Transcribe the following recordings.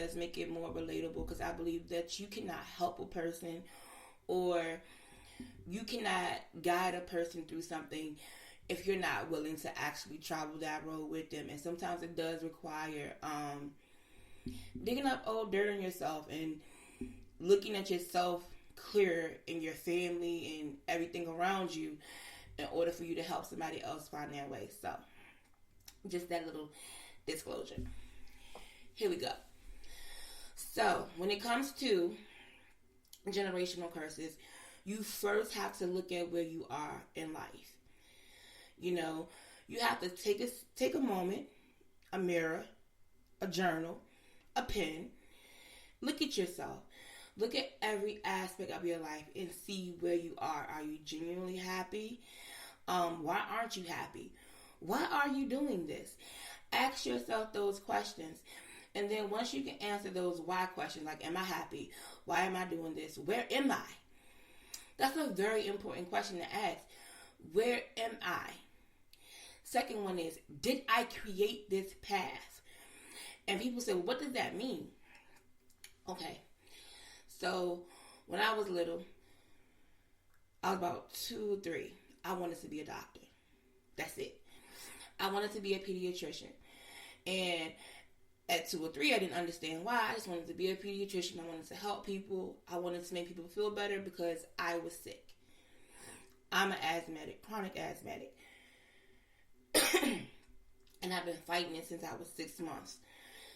does make it more relatable, because I believe that you cannot help a person, or you cannot guide a person through something if you're not willing to actually travel that road with them. And sometimes it does require digging up old dirt on yourself and looking at yourself clear in your family and everything around you in order for you to help somebody else find their way. So, just that little disclosure. Here we go. So, when it comes to generational curses, you first have to look at where you are in life. You know, you have to take a moment, a mirror, a journal, a pen. Look at yourself. Look at every aspect of your life and see where you are. Are you genuinely happy? Why aren't you happy? Why are you doing this? Ask yourself those questions. And then once you can answer those why questions, like, am I happy? Why am I doing this? Where am I? That's a very important question to ask. Where am I? Second one is, did I create this path? And people say, well, what does that mean? Okay. So, when I was little, I was about 2 or 3. I wanted to be a doctor. That's it. I wanted to be a pediatrician. And at 2 or 3, I didn't understand why. I just wanted to be a pediatrician. I wanted to help people. I wanted to make people feel better because I was sick. I'm an asthmatic, chronic asthmatic. And I've been fighting it since I was 6 months.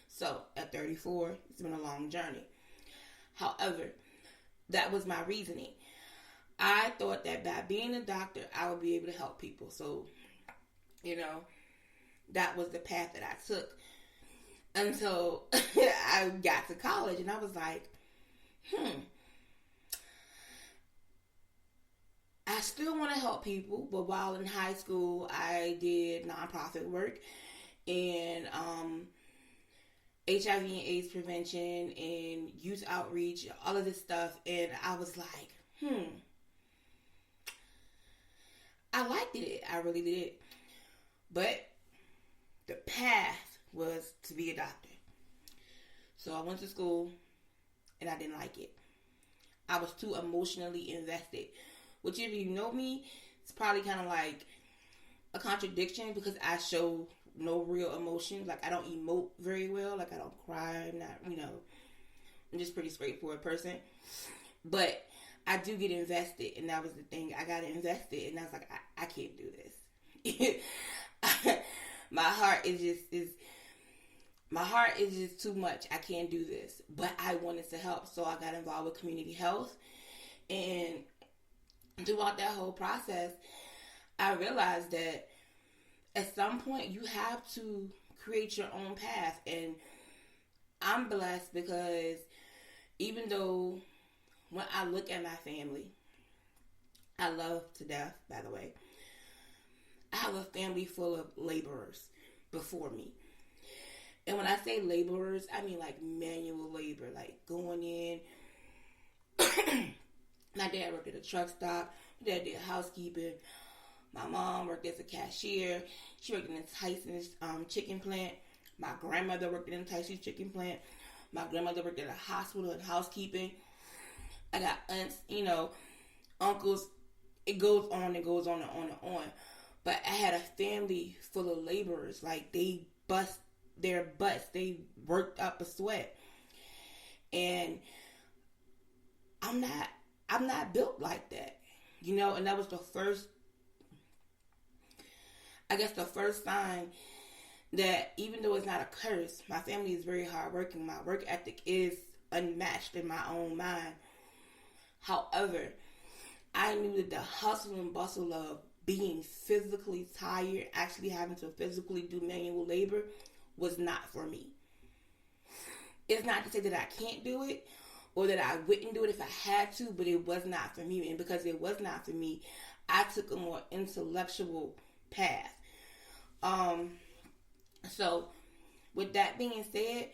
So, at 34, it's been a long journey. However, that was my reasoning. I thought that by being a doctor, I would be able to help people. So, you know, that was the path that I took until I got to college. And I was like, I still want to help people. But while in high school, I did nonprofit work and HIV and AIDS prevention and youth outreach, all of this stuff. And I was like, I liked it. I really did. But the path was to be a doctor. So I went to school and I didn't like it. I was too emotionally invested. Which, if you know me, it's probably kind of like a contradiction because I show no real emotion. Like, I don't emote very well. Like, I don't cry. I'm not, I'm just a pretty straightforward person. But I do get invested, and that was the thing. I got invested, and I was like, I can't do this. My heart is just too much. I can't do this. But I wanted to help, so I got involved with community health. And throughout that whole process, I realized that at some point you have to create your own path. And I'm blessed because even though when I look at my family, I love to death, by the way, I have a family full of laborers before me. And when I say laborers, I mean like manual labor, like going in. My dad worked at a truck stop. My dad did housekeeping. My mom worked as a cashier. She worked in the Tyson's chicken plant. My grandmother worked in the Tyson's chicken plant. My grandmother worked at a hospital in housekeeping. I got aunts, uncles. It goes on and goes on and on and on. But I had a family full of laborers. Like, they bust their butts. They worked up a sweat. And I'm not built like that. And that was the first sign that even though it's not a curse, my family is very hardworking. My work ethic is unmatched in my own mind. However, I knew that the hustle and bustle of being physically tired, actually having to physically do manual labor, was not for me. It's not to say that I can't do it or that I wouldn't do it if I had to, but it was not for me. And because it was not for me, I took a more intellectual path. So with that being said,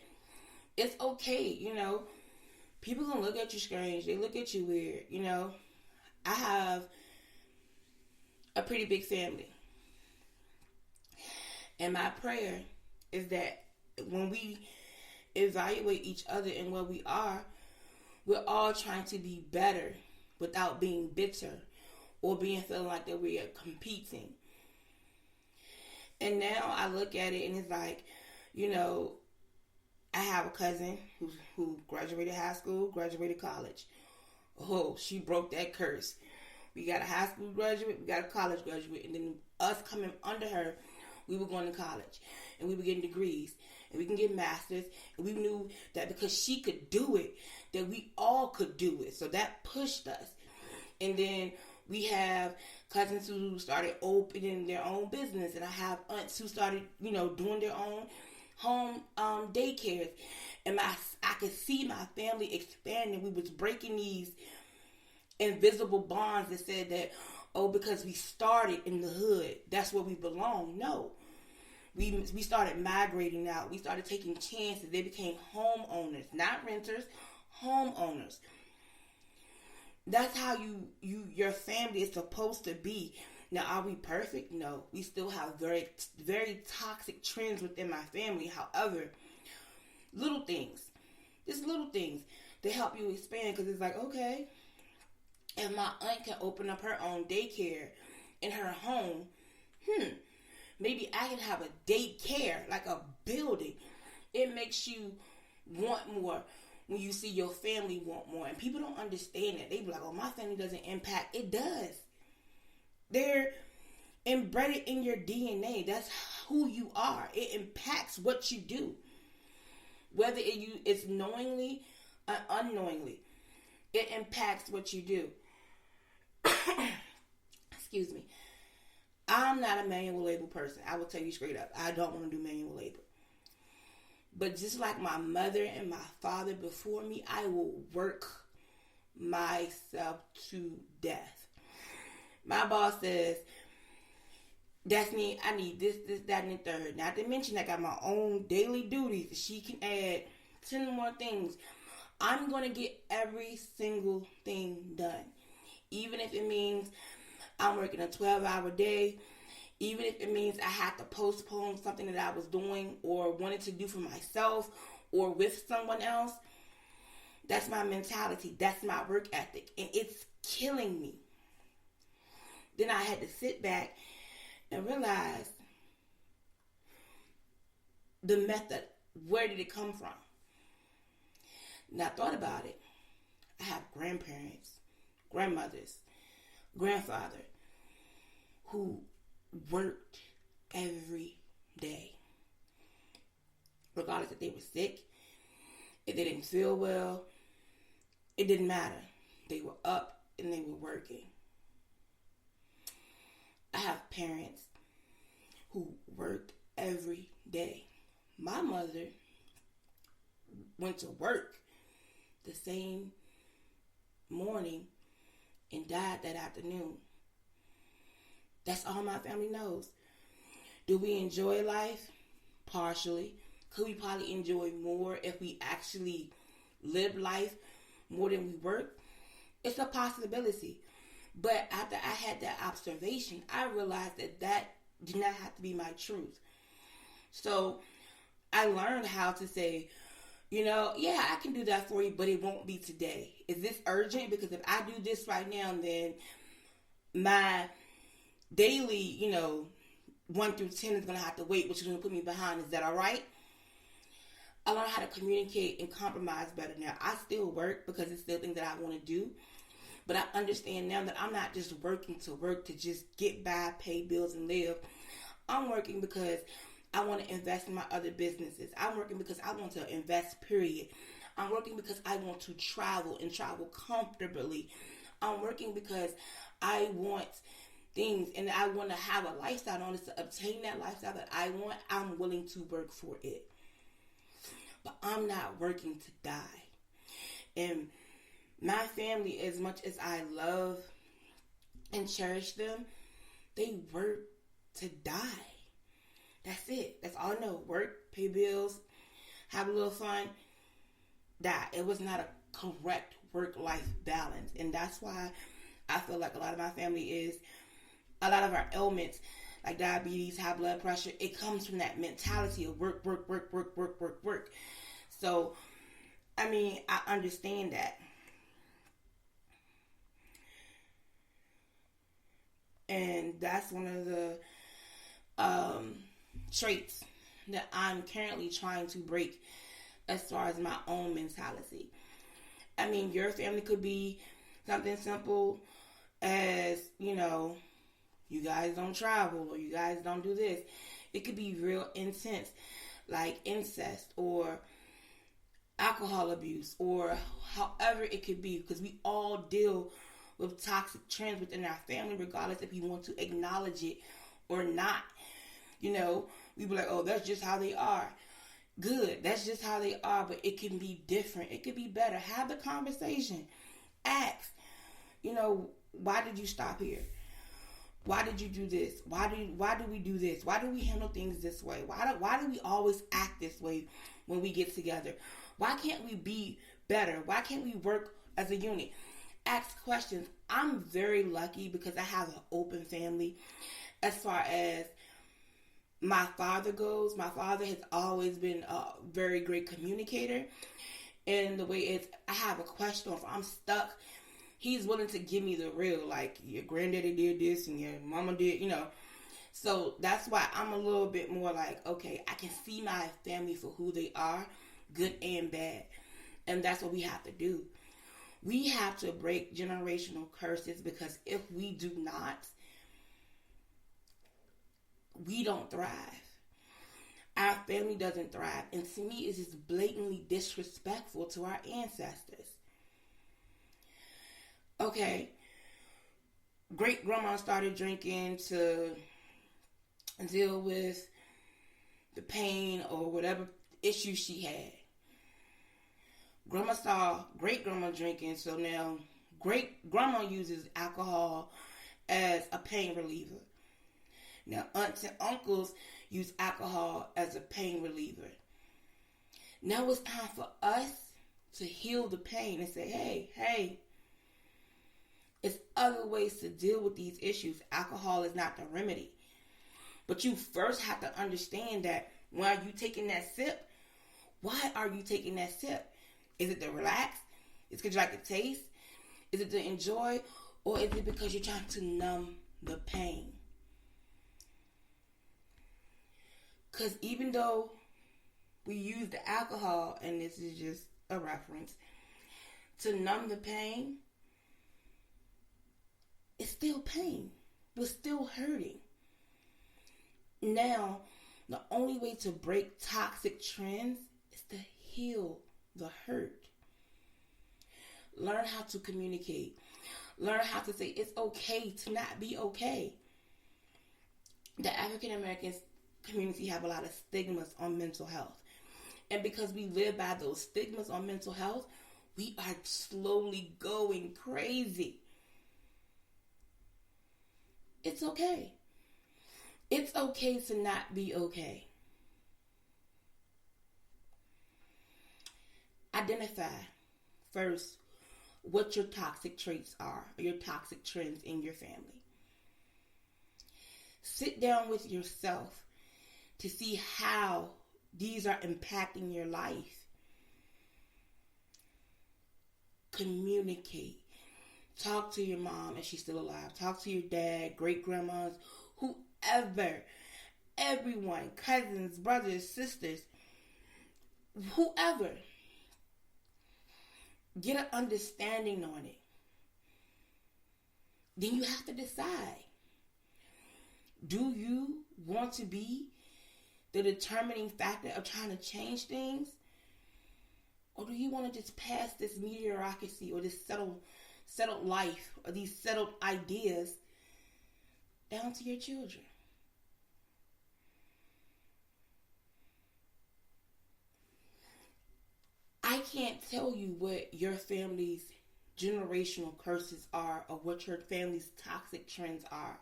it's okay, people gonna look at you strange. They look at you weird, I have a pretty big family. And my prayer is that when we evaluate each other and where we are, we're all trying to be better without being bitter or feeling like that we are competing. And now I look at it and it's like, I have a cousin who graduated high school, graduated college. Oh, she broke that curse. We got a high school graduate, we got a college graduate, and then us coming under her, we were going to college, and we were getting degrees, and we can get masters, and we knew that because she could do it, that we all could do it. So that pushed us. And then we have cousins who started opening their own business, and I have aunts who started, doing their own home daycares, and I could see my family expanding. We was breaking these invisible bonds that said that, because we started in the hood, that's where we belong. No, we started migrating out. We started taking chances. They became homeowners, not renters, homeowners. That's how your family is supposed to be. Now, are we perfect? No. We still have very, very toxic trends within my family. However, little things, they help you expand, because it's like, okay, if my aunt can open up her own daycare in her home, maybe I can have a daycare, like a building. It makes you want more when you see your family want more. And people don't understand that. They be like, oh, my family doesn't impact. It does. They're embedded in your DNA. That's who you are. It impacts what you do. Whether it's knowingly or unknowingly. It impacts what you do. Excuse me. I'm not a manual labor person. I will tell you straight up. I don't want to do manual labor. But just like my mother and my father before me, I will work myself to death. My boss says, Destiny, I need this, that, and the third. Not to mention I got my own daily duties. She can add 10 more things. I'm going to get every single thing done. Even if it means I'm working a 12-hour day. Even if it means I have to postpone something that I was doing or wanted to do for myself or with someone else. That's my mentality. That's my work ethic. And it's killing me. Then I had to sit back and realize the method. Where did it come from? And I thought about it. I have grandparents, grandmothers, grandfather who worked every day. Regardless if they were sick, if they didn't feel well, it didn't matter. They were up and they were working. I have parents who worked every day. My mother went to work the same morning and died that afternoon. That's all my family knows. Do we enjoy life? Partially. Could we probably enjoy more if we actually live life more than we work? It's a possibility. But after I had that observation, I realized that did not have to be my truth. So I learned how to say, yeah, I can do that for you, but it won't be today. Is this urgent? Because if I do this right now, then my daily, 1 through 10 is going to have to wait, which is going to put me behind. Is that all right? I learned how to communicate and compromise better now. I still work because it's still things that I want to do. But I understand now that I'm not just working to work to just get by, pay bills, and live. I'm working because I want to invest in my other businesses. I'm working because I want to invest, period. I'm working because I want to travel and travel comfortably. I'm working because I want things and I want to have a lifestyle. In order to obtain that lifestyle that I want, I'm willing to work for it. But I'm not working to die. And my family, as much as I love and cherish them, they work to die. That's it. That's all I know. Work, pay bills, have a little fun, die. It was not a correct work-life balance. And that's why I feel like a lot of my family is, a lot of our ailments, like diabetes, high blood pressure, it comes from that mentality of work, work, work, work, work, work, work. So, I mean, I understand that. And that's one of the traits that I'm currently trying to break as far as my own mentality. I mean, your family could be something simple as, you guys don't travel or you guys don't do this. It could be real intense, like incest or alcohol abuse or however it could be, because we all deal with toxic trends within our family, regardless if you want to acknowledge it or not. We be like, oh, that's just how they are. Good, that's just how they are, but it can be different. It could be better. Have the conversation. Ask, why did you stop here? Why did you do this? Why do we do this? Why do we handle things this way? Why do we always act this way when we get together? Why can't we be better? Why can't we work as a unit? Ask questions. I'm very lucky because I have an open family. As far as my father goes, my father has always been a very great communicator. And the way is, I have a question, or if I'm stuck, he's willing to give me the real, like, your granddaddy did this and your mama did, So that's why I'm a little bit more like, okay, I can see my family for who they are, good and bad. And that's what we have to do. We have to break generational curses, because if we do not, we don't thrive. Our family doesn't thrive. And to me, it's just blatantly disrespectful to our ancestors. Okay, great grandma started drinking to deal with the pain or whatever issue she had. Grandma saw great grandma drinking, so now great grandma uses alcohol as a pain reliever. Now aunts and uncles use alcohol as a pain reliever. Now it's time for us to heal the pain and say, hey, it's other ways to deal with these issues. Alcohol is not the remedy. But you first have to understand that while you taking that sip, why are you taking that sip? Is it to relax? Is it because you like the taste? Is it to enjoy? Or is it because you're trying to numb the pain? Because even though we use the alcohol, and this is just a reference, to numb the pain, it's still pain. We're still hurting. Now, the only way to break toxic trends is to heal the hurt. Learn how to communicate. Learn how to say it's okay to not be okay. The African American community have a lot of stigmas on mental health. And because we live by those stigmas on mental health, we are slowly going crazy. It's okay. It's okay to not be okay. Identify first what your toxic traits are, or your toxic trends in your family. Sit down with yourself to see how these are impacting your life. Communicate. Talk to your mom if she's still alive. Talk to your dad, great grandmas, whoever, everyone, cousins, brothers, sisters, whoever. Get an understanding on it. Then you have to decide. Do you want to be the determining factor of trying to change things? Or do you want to just pass this mediocrity or this settled life or these settled ideas down to your children? I can't tell you what your family's generational curses are or what your family's toxic trends are.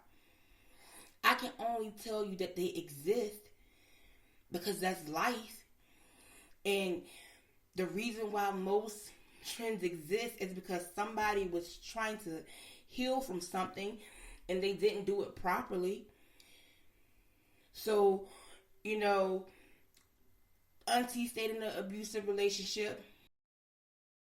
I can only tell you that they exist because that's life. And the reason why most trends exist is because somebody was trying to heal from something and they didn't do it properly. So, auntie stayed in an abusive relationship.